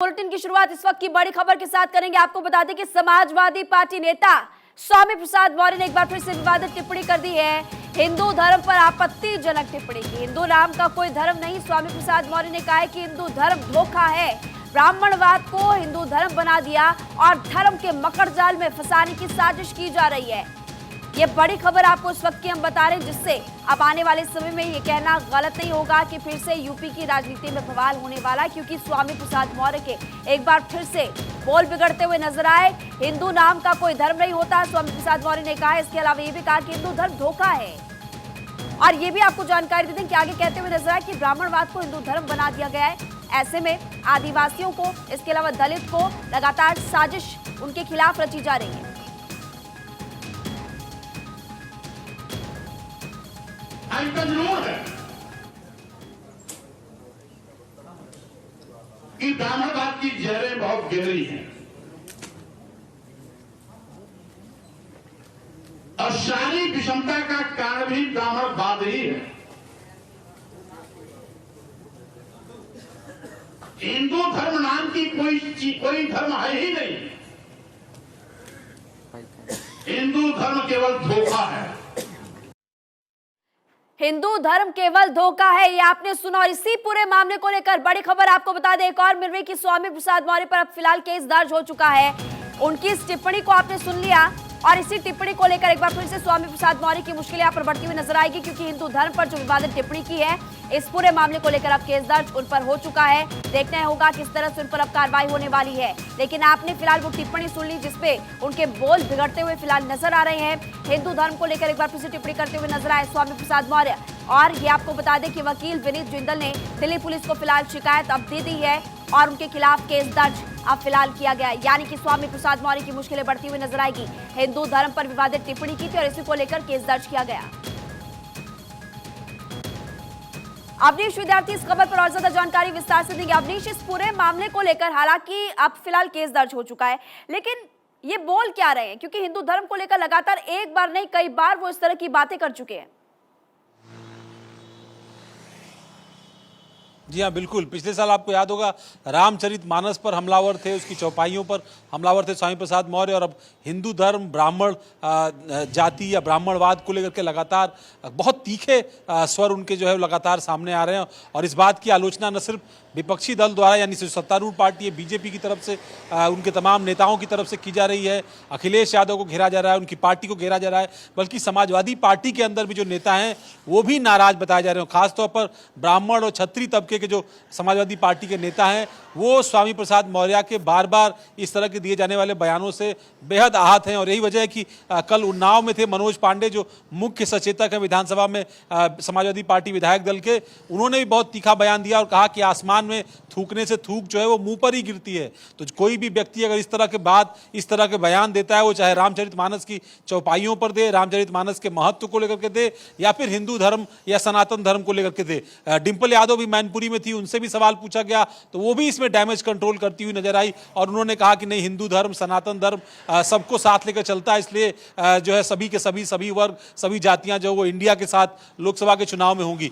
Bulletin की शुरुआत इस वक्त की बड़ी खबर के साथ करेंगे। आपको बता दें कि समाजवादी पार्टी नेता स्वामी प्रसाद मौर्य ने एक बार फिर से विवादित टिप्पणी कर दी है। हिंदू धर्म पर आपत्तिजनक टिप्पणी की। हिंदू नाम का कोई धर्म नहीं। स्वामी प्रसाद मौर्य ने कहा है कि हिंदू धर्म धोखा है। ब्राह्मणवाद को हिंदू धर्म बना दिया और धर्म के मकड़जाल में फंसाने की साजिश की जा रही है। ये बड़ी खबर आपको इस वक्त की हम बता रहे हैं, जिससे अब आने वाले समय में ये कहना गलत नहीं होगा कि फिर से यूपी की राजनीति में बवाल होने वाला है, क्योंकि स्वामी प्रसाद मौर्य के एक बार फिर से बोल बिगड़ते हुए नजर आए। हिंदू नाम का कोई धर्म नहीं होता, स्वामी प्रसाद मौर्य ने कहा। इसके अलावा ये भी कहा कि हिंदू धर्म धोखा है। और ये भी आपको जानकारी दे दें कि आगे कहते हुए नजर आए कि ब्राह्मणवाद को हिंदू धर्म बना दिया गया है। ऐसे में आदिवासियों को, इसके अलावा दलित को लगातार साजिश उनके खिलाफ रची जा रही है। जरूर है कि ब्राह्मणवाद की जहरें बहुत गहरी हैं और शारीरिक विषमता का कारण भी ब्राह्मणवाद ही है। हिंदू धर्म नाम की कोई धर्म है ही नहीं। हिंदू धर्म केवल धोखा है। हिंदू धर्म केवल धोखा है, ये आपने सुना। और इसी पूरे मामले को लेकर बड़ी खबर आपको बता दें एक और मिल रही कि स्वामी प्रसाद मौर्य पर अब फिलहाल केस दर्ज हो चुका है। उनकी इस टिप्पणी को आपने सुन लिया और इसी टिप्पणी को लेकर एक बार फिर से स्वामी प्रसाद मौर्य की मुश्किलें यहाँ पर बढ़ती हुई नजर आएगी, क्योंकि हिंदू धर्म पर जो विवादित टिप्पणी की है, इस पूरे मामले को लेकर अब केस दर्ज उन पर हो चुका है। देखना होगा किस तरह से उन पर अब कार्रवाई होने वाली है। लेकिन आपने फिलहाल वो टिप्पणी सुन ली जिसपे उनके बोल बिगड़ते हुए फिलहाल नजर आ रहे हैं। हिंदू धर्म को लेकर एक बार फिर से टिप्पणी करते हुए नजर आए स्वामी प्रसाद मौर्य। और ये आपको बता दें कि वकील विनीत जिंदल ने दिल्ली पुलिस को फिलहाल शिकायत अब दे दी है और उनके खिलाफ केस दर्ज अब फिलहाल किया गया है। यानी कि स्वामी प्रसाद मौर्य की मुश्किलें बढ़ती हुई नजर आएगी। हिंदू धर्म पर विवादित टिप्पणी की थी और इसी को लेकर केस दर्ज किया गया। अवनीश विद्यार्थी इस खबर पर और ज्यादा जानकारी विस्तार से देंगे। अवनीश, इस पूरे मामले को लेकर हालांकि अब फिलहाल केस दर्ज हो चुका है, लेकिन ये बोल क्या रहे हैं? क्योंकि हिंदू धर्म को लेकर लगातार एक बार नहीं कई बार वो इस तरह की बातें कर चुके हैं। जी हाँ, बिल्कुल। पिछले साल आपको याद होगा रामचरितमानस पर हमलावर थे, उसकी चौपाइयों पर हमलावर थे स्वामी प्रसाद मौर्य। और अब हिंदू धर्म, ब्राह्मण जाति या ब्राह्मणवाद को लेकर के लगातार बहुत तीखे स्वर उनके जो है लगातार सामने आ रहे हैं। और इस बात की आलोचना न सिर्फ विपक्षी दल द्वारा, यानी सत्तारूढ़ पार्टी है बीजेपी की तरफ से, उनके तमाम नेताओं की तरफ से की जा रही है। अखिलेश यादव को घेरा जा रहा है, उनकी पार्टी को घेरा जा रहा है, बल्कि समाजवादी पार्टी के अंदर भी जो नेता हैं वो भी नाराज बताए जा रहे हैं। खासतौर पर ब्राह्मण और क्षत्रिय तबके के जो समाजवादी पार्टी के नेता हैं वो स्वामी प्रसाद मौर्य के बार बार इस तरह के दिए जाने वाले बयानों से बेहद आहत हैं। और यही वजह है कि कल उन्नाव में थे मनोज पांडे, जो मुख्य सचेतक है विधानसभा में समाजवादी पार्टी विधायक दल के, उन्होंने भी बहुत तीखा बयान दिया और कहा कि आसमान में थूकने से थूक जो है वो मुंह पर ही गिरती है। तो कोई भी व्यक्ति अगर इस तरह के बात, इस तरह के बयान देता है, वो चाहे रामचरितमानस की चौपाइयों पर दे, रामचरितमानस के महत्व को लेकर के दे, या फिर हिंदू धर्म या सनातन धर्म को लेकर के दे। डिंपल यादव भी मैनपुरी में थी, उनसे भी सवाल पूछा गया तो वो भी इसमें डैमेज कंट्रोल करती हुई नजर आई। और उन्होंने कहा कि नहीं, हिंदू धर्म, सनातन धर्म सबको साथ लेकर चलता है, इसलिए जो है सभी के सभी वर्ग, सभी जातियां जो वो इंडिया के साथ लोकसभा के चुनाव में होंगी।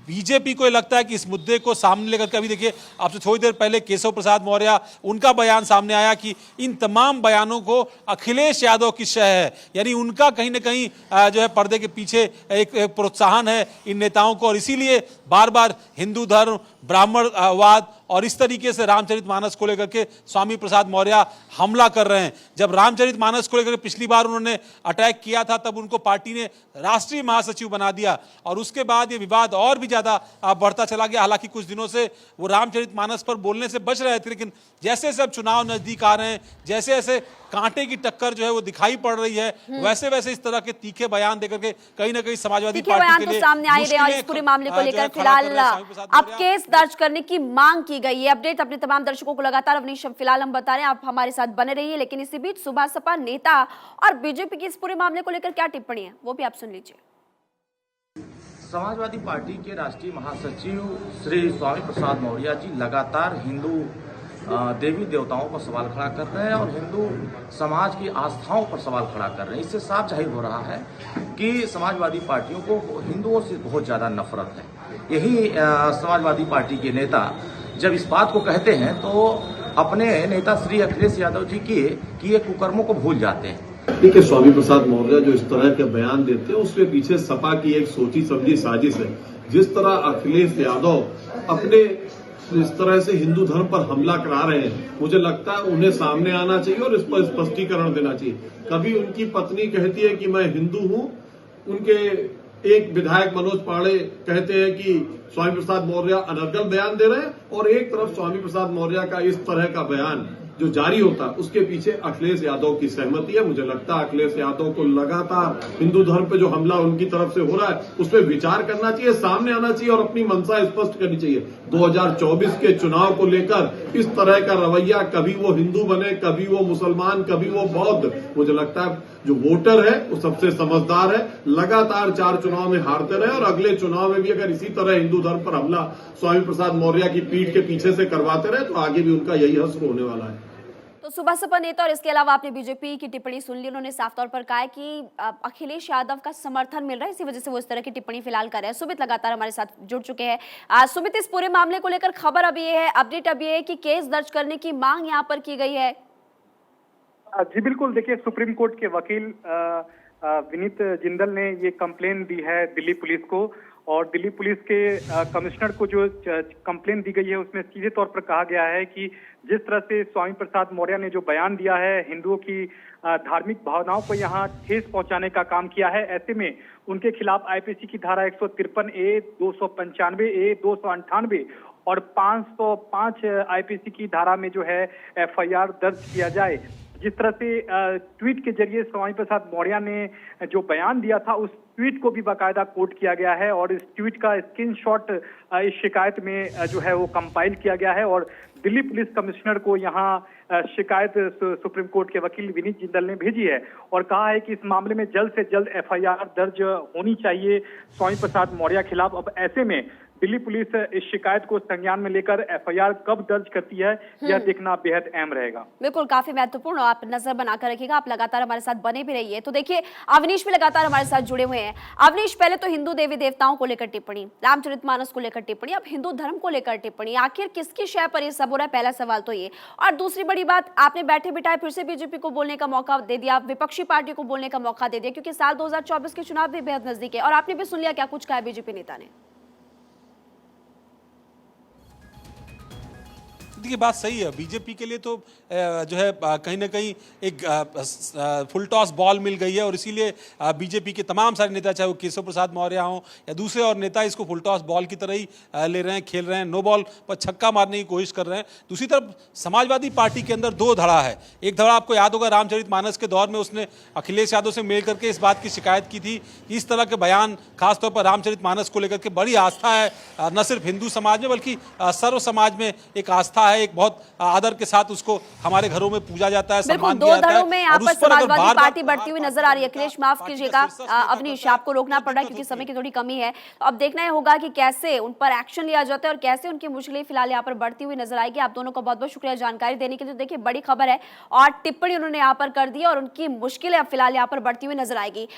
बीजेपी को लगता है कि इस मुद्दे को सामने लेकर के, अभी देखिए आपसे थोड़ी देर पहले केशव प्रसाद मौर्य, उनका बयान सामने आया कि इन तमाम बयानों को अखिलेश यादव की शह है, यानी उनका कहीं ना कहीं जो है पर्दे के पीछे एक प्रोत्साहन है इन नेताओं को। और इसीलिए बार बार हिंदू धर्म, ब्राह्मणवाद और इस तरीके से रामचरितमानस को लेकर के स्वामी प्रसाद मौर्य हमला कर रहे हैं। जब रामचरितमानस को लेकर पिछली बार उन्होंने अटैक किया था, तब उनको पार्टी ने राष्ट्रीय महासचिव बना दिया और उसके बाद ये विवाद और भी ज्यादा बढ़ता चला गया। हालांकि कुछ दिनों से वो रामचरितमानस पर बोलने से बच रहे थे, लेकिन जैसे जैसे अब चुनाव नजदीक आ रहे हैं, जैसे जैसे कांटे की टक्कर जो है वो दिखाई पड़ रही है, वैसे वैसे इस तरह के तीखे बयान देकर के कहीं ना कहीं समाजवादी पार्टी के लिए सामने आई रहे। और इस पूरे मामले को लेकर फिलहाल अब केस दर्ज करने की मांग की गई है। अपडेट अपने तमाम दर्शकों को लगातार अवनीश फिलहाल हम बता रहे हैं, आप हमारे साथ बने रहिए। लेकिन इसी बीच सुभाष सपा नेता और बीजेपी की इस पूरे मामले को लेकर क्या टिप्पणी है वो भी आप सुन लीजिए। समाजवादी पार्टी के राष्ट्रीय महासचिव श्री स्वामी प्रसाद मौर्य जी लगातार हिंदू देवी देवताओं पर सवाल खड़ा कर रहे हैं और हिंदू समाज की आस्थाओं पर सवाल खड़ा कर रहे हैं। इससे साफ जाहिर हो रहा है कि समाजवादी पार्टियों को हिंदुओं से बहुत ज़्यादा नफरत है। यही समाजवादी पार्टी के नेता जब इस बात को कहते हैं तो अपने नेता श्री अखिलेश यादव जी के किए कुकर्मों को भूल जाते हैं। ठीक है, स्वामी प्रसाद मौर्य जो इस तरह के बयान देते हैं उसके पीछे सपा की एक सोची समझी साजिश है। जिस तरह अखिलेश यादव अपने इस तरह से हिंदू धर्म पर हमला करा रहे हैं, मुझे लगता है उन्हें सामने आना चाहिए और इस पर स्पष्टीकरण देना चाहिए। कभी उनकी पत्नी कहती है कि मैं हिंदू हूं, उनके एक विधायक मनोज पांडे कहते हैं कि स्वामी प्रसाद मौर्य अनर्गल बयान दे रहे हैं, और एक तरफ स्वामी प्रसाद मौर्य का इस तरह का बयान जो जारी होता है उसके पीछे अखिलेश यादव की सहमति है। मुझे लगता है अखिलेश यादव को लगातार हिंदू धर्म पे जो हमला उनकी तरफ से हो रहा है उस पर विचार करना चाहिए, सामने आना चाहिए और अपनी मंशा स्पष्ट करनी चाहिए। 2024 के चुनाव को लेकर इस तरह का रवैया, कभी वो हिंदू बने, कभी वो मुसलमान, कभी वो बौद्ध, मुझे लगता है जो वोटर है वो सबसे समझदार है। लगातार 4 चुनाव में हारते रहे और अगले चुनाव में भी अगर इसी तरह हिंदू धर्म पर हमला स्वामी प्रसाद मौर्य की पीठ के पीछे से करवाते रहे तो आगे भी उनका यही हश्र होने वाला है। तो सुबह सपा नेता और इसके अलावा आपने बीजेपी की टिप्पणी सुन ली। उन्होंने साफ तौर पर कहा है कि अखिलेश यादव का समर्थन मिल रहा है, इसी वजह से वो इस तरह की टिप्पणी फिलहाल कर रहे हैं। सुमित लगातार हमारे साथ जुड़ चुके हैं। सुमित, इस पूरे मामले को लेकर खबर अब ये है, अपडेट अब ये है कि केस दर्ज करने की मांग यहाँ पर की गई है। जी बिल्कुल, देखिए सुप्रीम कोर्ट के वकील विनीत जिंदल ने ये कंप्लेन दी है दिल्ली पुलिस को, और दिल्ली पुलिस के कमिश्नर को जो कंप्लेन दी गई है उसमें सीधे तौर पर कहा गया है कि जिस तरह से स्वामी प्रसाद मौर्य ने जो बयान दिया है, हिंदुओं की धार्मिक भावनाओं को यहाँ ठेस पहुंचाने का काम किया है, ऐसे में उनके खिलाफ आईपीसी की धारा 153A, 295A, 298 और 505 आईपीसी की धारा में जो है एफआईआर दर्ज किया जाए। जिस तरह से ट्वीट के जरिए स्वामी प्रसाद मौर्य ने जो बयान दिया था उस ट्वीट को भी बाकायदा कोट किया गया है, और इस ट्वीट का स्क्रीनशॉट इस शिकायत में जो है वो कंपाइल किया गया है, और दिल्ली पुलिस कमिश्नर को यहाँ शिकायत सुप्रीम कोर्ट के वकील विनीत जिंदल ने भेजी है और कहा है कि इस मामले में जल्द से जल्द एफआईआर दर्ज होनी चाहिए स्वामी प्रसाद मौर्य खिलाफ। अब ऐसे में दिल्ली पुलिस इस शिकायत को संज्ञान में लेकर एफआईआर कब दर्ज करती है यह देखना बेहद अहम रहेगा। बिल्कुल, काफी महत्वपूर्ण, आप नजर बनाकर रखिएगा, आप लगातार हमारे साथ बने भी रहिए। तो देखिए, अवनीश भी लगातार हमारे साथ जुड़े हुए हैं। अवनीश, पहले तो हिंदू देवी देवताओं को लेकर टिप्पणी, रामचरितमानस को लेकर टिप्पणी, अब हिंदू धर्म को लेकर टिप्पणी, आखिर किसकी शय पर यह सब हो रहा है? पहला सवाल तो ये। और दूसरी बड़ी बात, आपने बैठे बिठाए फिर से बीजेपी को बोलने का मौका दे दिया, विपक्षी पार्टी को बोलने का मौका दे दिया, क्योंकि साल 2024 के चुनाव भी बेहद नजदीक है, और आपने भी सुन लिया क्या कुछ कहा बीजेपी नेता ने। देखिए, बात सही है। बीजेपी के लिए तो जो है कहीं ना कहीं एक फुल टॉस बॉल मिल गई है, और इसीलिए बीजेपी के तमाम सारे नेता, चाहे वो केशव प्रसाद मौर्य हों या दूसरे और नेता, इसको फुल टॉस बॉल की तरह ही ले रहे हैं, खेल रहे हैं, नो बॉल पर छक्का मारने की कोशिश कर रहे हैं। दूसरी तरफ समाजवादी पार्टी के अंदर 2 धड़ा है। एक धड़ा आपको याद होगा, रामचरितमानस के दौर में उसने अखिलेश यादव से मिल करके इस बात की शिकायत की थी कि इस तरह के बयान, खासतौर पर रामचरितमानस को लेकर के बड़ी आस्था है, न सिर्फ हिंदू समाज में बल्कि सर्व समाज में एक आस्था है, एक बहुत आदर के साथ उसको हमारे घरों में पूजा जाता है, सम्मान दिया जाता है। 2 धड़ों में यहाँ पर समाजवादी पार्टी बढ़ती हुई नजर आ रही है। अखिलेश, माफ कीजिएगा, अवनीश आपको रोकना पड़ रहा है क्योंकि समय की थोड़ी कमी है। तो अब देखना होगा कि कैसे उन पर एक्शन लिया जाता है और कैसे उनकी मुश्किलें फिलहाल यहाँ पर बढ़ती हुई नजर आएगी। आप दोनों का बहुत बहुत शुक्रिया जानकारी देने के लिए। देखिए, बड़ी खबर है और टिप्पणी उन्होंने यहाँ पर कर दी और उनकी मुश्किलें अब फिलहाल यहाँ पर बढ़ती हुई नजर आएगी।